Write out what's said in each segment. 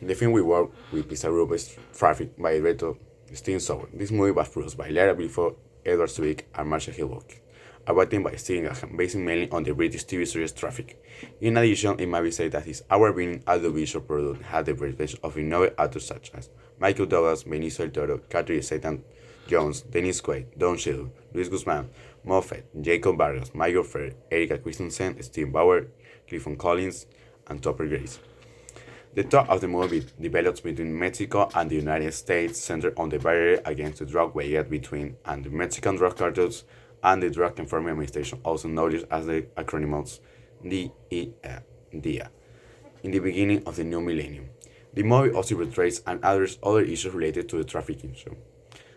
The film we work with Pizza Group is Traffic by director Steven Sauer. This movie was produced by Lara Bifo, Edward Zwick, and Marcia Hillbuck. Written by Stephen Graham, based mainly on the British TV series Traffic. In addition, it might be said that his award-winning audiovisual product had the participation of renowned actors such as Michael Douglas, Benicio del Toro, Catherine Zeta-Jones, Dennis Quaid, Don Cheadle, Luis Guzman, Moffat, Jacob Vargas, Michael Fair, Erika Christensen, Steve Bauer, Clifton Collins, and Topper Grace. The talk of the movie develops between Mexico and the United States, centered on the barrier against the drug waged between and the Mexican drug cartels and the Drug Enforcement Administration, also known as the acronyms DEA, in the beginning of the new millennium. The movie also portrays and addresses other issues related to the trafficking issue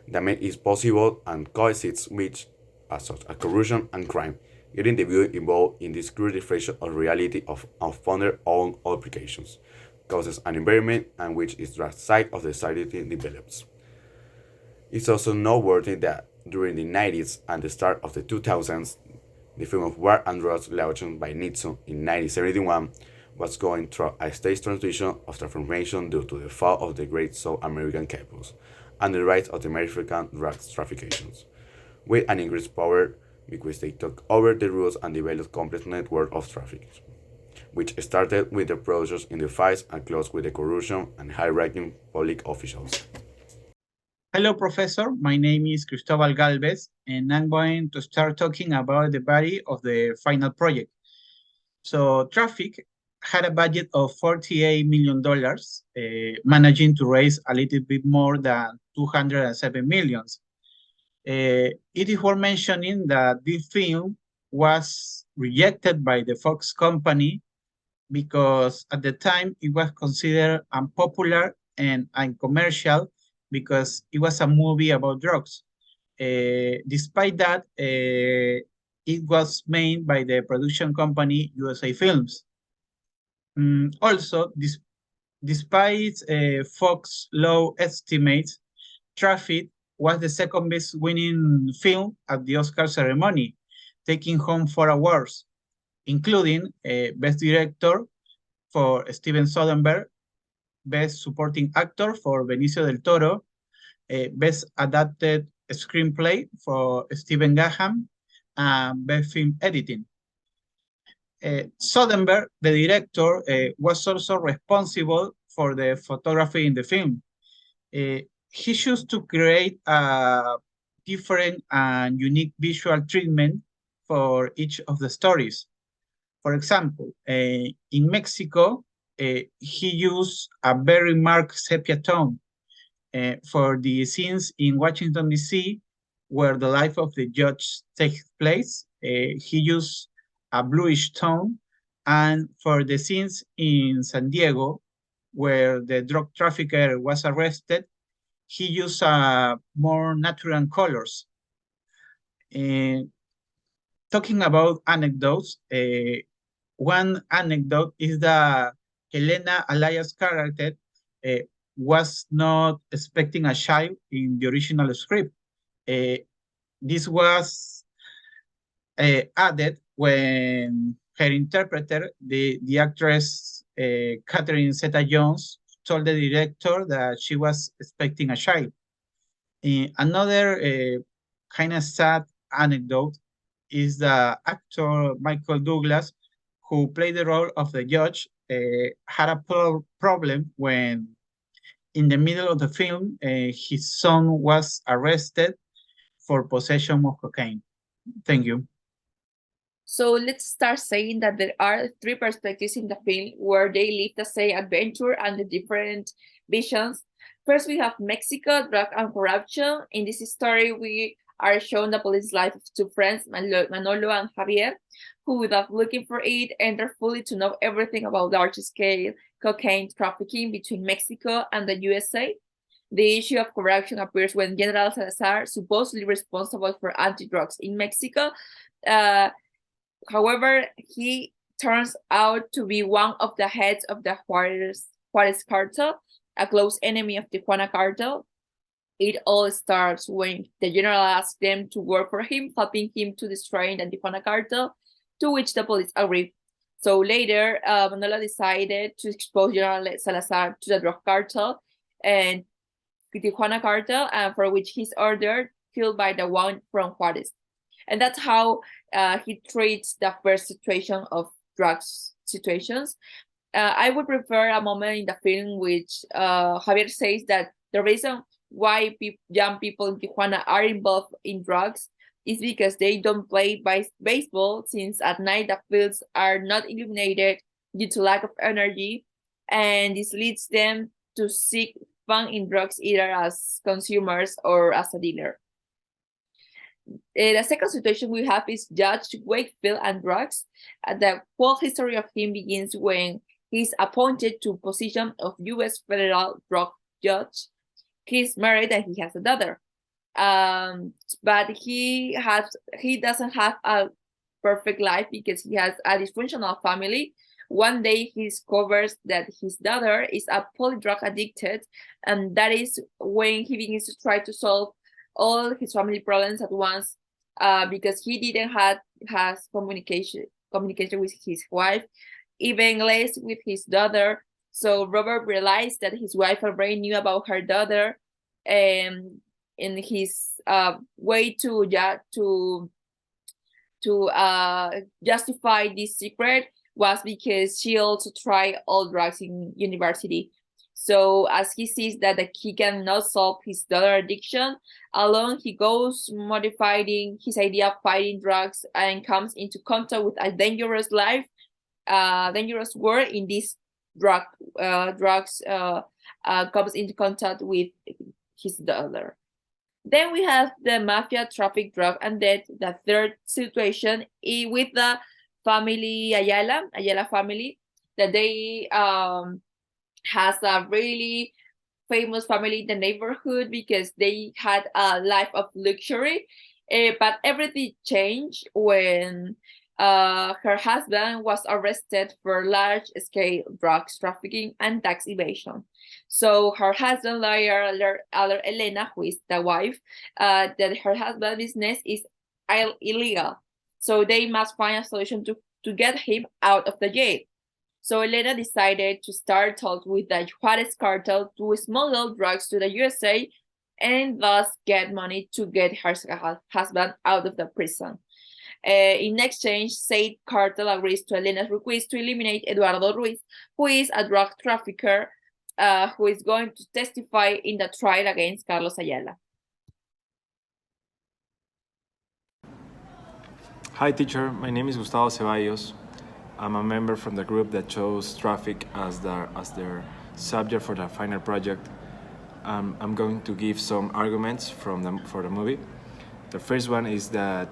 that make it possible and coexists with as such as corruption and crime, getting the viewer involved in this crude reflection of reality of founder own applications, causes an environment and which is the side of the society develops. It's also noteworthy that during the 90s and the start of the 2000s, the film of War and Drugs launched by Nixon in 1971 was going through a stage transition of transformation due to the fall of the great South American capitals and the rise of the American drug traffickers, with an increased power because they took over the rules and developed complex network of traffickers, which started with the producers in the fights and closed with the corruption and high-ranking public officials. Hello, Professor. My name is Cristobal Galvez, and I'm going to start talking about the body of the final project. So, Traffic had a budget of $48 million, managing to raise a little bit more than 207 millions. It is worth mentioning that this film was rejected by the Fox company because at the time it was considered unpopular and uncommercial because it was a movie about drugs. Despite that, it was made by the production company USA Films. Also, despite Fox low estimates, Traffic was the second best winning film at the Oscar ceremony, taking home 4 awards, including Best Director for Steven Soderbergh, Best Supporting Actor for Benicio del Toro, Best Adapted Screenplay for Stephen Graham, and Best Film Editing. Soderbergh, the director, was also responsible for the photography in the film. He chose to create a different and unique visual treatment for each of the stories. For example, in Mexico, he used a very marked sepia tone for the scenes in Washington, D.C., where the life of the judge takes place. He used a bluish tone, and for the scenes in San Diego, where the drug trafficker was arrested, he used more natural colors. Talking about anecdotes, one anecdote is that Helena Alaya's character was not expecting a child in the original script. This was added when her interpreter, the actress Catherine Zeta-Jones, told the director that she was expecting a child. Another kind of sad anecdote is the actor Michael Douglas, who played the role of the judge, had a problem when, in the middle of the film, his son was arrested for possession of cocaine. Thank you. So let's start saying that there are three perspectives in the film where they live the same adventure and the different visions. First, we have Mexico, drug and corruption. In this story, we are shown the police life of two friends, Manolo and Javier, who, without looking for it, enter fully to know everything about large-scale cocaine trafficking between Mexico and the USA. The issue of corruption appears when General Salazar, supposedly responsible for anti-drugs in Mexico, however, he turns out to be one of the heads of the Juarez cartel, a close enemy of the Tijuana cartel. It all starts when the general asks them to work for him, helping him to destroy the Tijuana cartel, to which the police agree. So later, Manolo decided to expose General Salazar to the drug cartel and Tijuana cartel, for which he's ordered killed by the one from Juarez. And that's how he treats the first situation of drugs situations. I would prefer a moment in the film which Javier says that the reason why young people in Tijuana are involved in drugs is because they don't play baseball, since at night the fields are not illuminated due to lack of energy, and this leads them to seek fun in drugs either as consumers or as a dealer. The second situation we have is Judge Wakefield and drugs. The whole history of him begins when he's appointed to position of U.S. federal drug judge. He's married and he has a daughter. But he doesn't have a perfect life because he has a dysfunctional family. One day he discovers that his daughter is a polydrug addicted, and that is when he begins to try to solve all his family problems at once, because he didn't has communication with his wife, even less with his daughter. So Robert realized that his wife already knew about her daughter, and in his way to justify this secret was because she also tried all drugs in university. So as he sees that he cannot solve his daughter addiction alone, he goes modifying his idea of fighting drugs and comes into contact with a dangerous world in this drugs comes into contact with his daughter. Then we have the mafia, traffic, drug, and death. The third situation with the family Ayala family, that they has a really famous family in the neighborhood because they had a life of luxury. But everything changed when her husband was arrested for large-scale drugs trafficking and tax evasion. So her husband lawyer Elena, who is the wife, that her husband's business is illegal. So they must find a solution to get him out of the jail. So Elena decided to start talks with the Juarez cartel to smuggle drugs to the USA and thus get money to get her husband out of the prison. In exchange, said cartel agrees to Elena's request to eliminate Eduardo Ruiz, who is a drug trafficker who is going to testify in the trial against Carlos Ayala. Hi teacher, my name is Gustavo Ceballos. I'm a member from the group that chose traffic as their subject for the final project. I'm going to give some arguments for the movie. The first one is that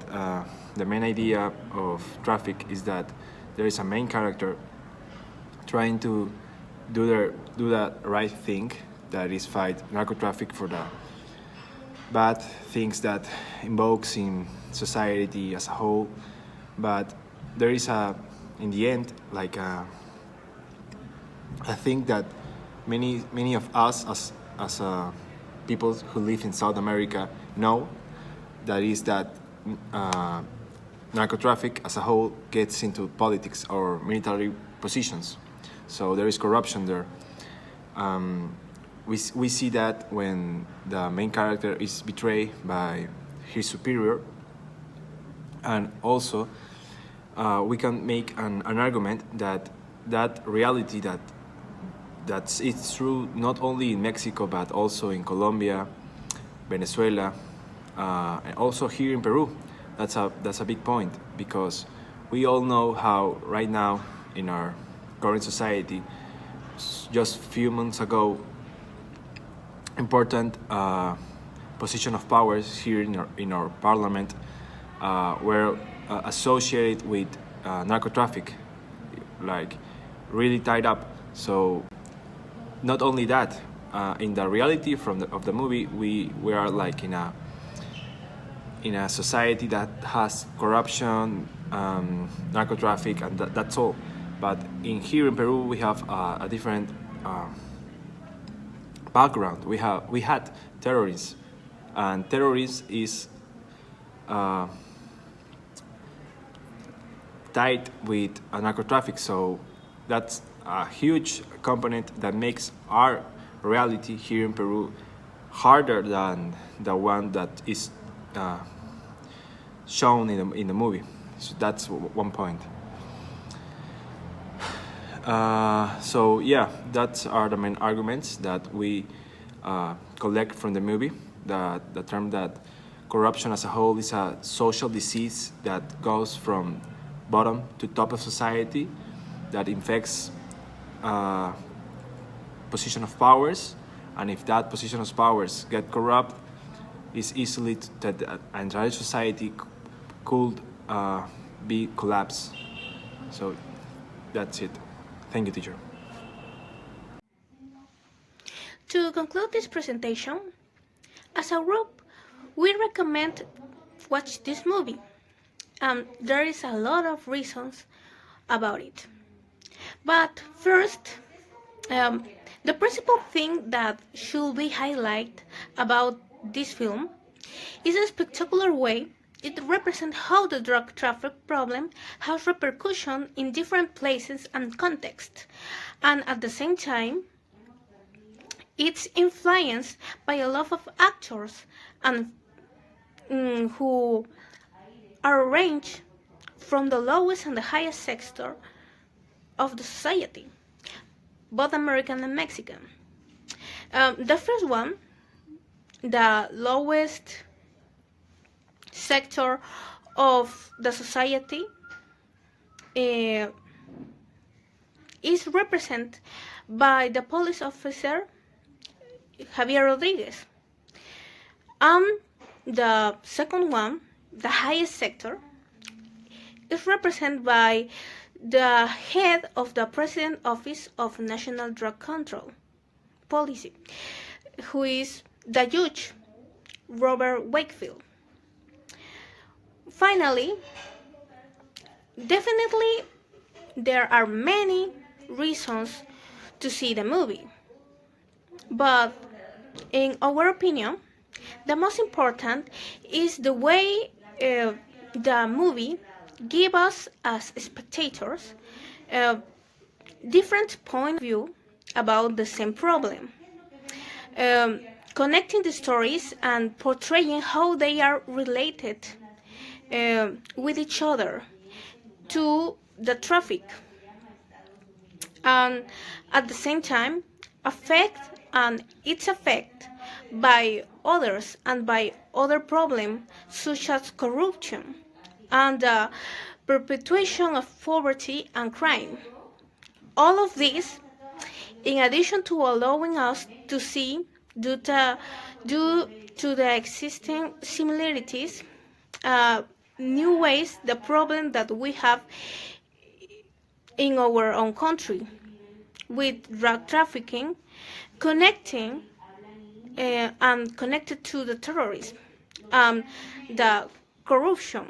the main idea of traffic is that there is a main character trying to do the right thing, that is fight narco-traffic for the bad things that invokes in society as a whole. But there is in the end, like I think that many of us as people who live in South America know, that is that narco-traffic as a whole gets into politics or military positions. So there is corruption there. We see that when the main character is betrayed by his superior, and also we can make an argument that reality that it's true not only in Mexico but also in Colombia, Venezuela, and also here in Peru. That's a big point, because we all know how right now in our current society, just a few months ago, important position of powers here in our parliament were associated with narco-traffic, like really tied up. So not only that, in the reality of the movie, we are like in a society that has corruption, narco-traffic, and that's all. But here in Peru, we have a different background. We had terrorists, and terrorism is tied with narco traffic. So that's a huge component that makes our reality here in Peru harder than the one that is shown in the movie. So that's one point. So yeah, that are the main arguments that we collect from the movie. The term that corruption as a whole is a social disease that goes from bottom to top of society, that infects position of powers, and if that position of powers get corrupt, it's easily that the entire society could be collapsed. So that's it. Thank you, teacher. To conclude this presentation, as a group, we recommend watch this movie. There is a lot of reasons about it. But first, the principal thing that should be highlighted about this film is a spectacular way it represents how the drug traffic problem has repercussion in different places and contexts, and at the same time, it's influenced by a lot of actors and who are ranged from the lowest and the highest sector of the society, both American and Mexican. The first one, the lowest sector of the society, is represented by the police officer Javier Rodriguez. The second one, the highest sector, is represented by the head of the President Office of National Drug Control Policy, who is the judge Robert Wakefield. Finally, definitely there are many reasons to see the movie, but in our opinion, the most important is the way the movie gives us as spectators different point of view about the same problem, connecting the stories and portraying how they are related with each other to the traffic, and at the same time affect and its effect by others and by other problems such as corruption and the perpetuation of poverty and crime. All of this, in addition to allowing us to see, due to the existing similarities, new ways the problem that we have in our own country with drug trafficking, connecting and connected to the terrorism, the corruption,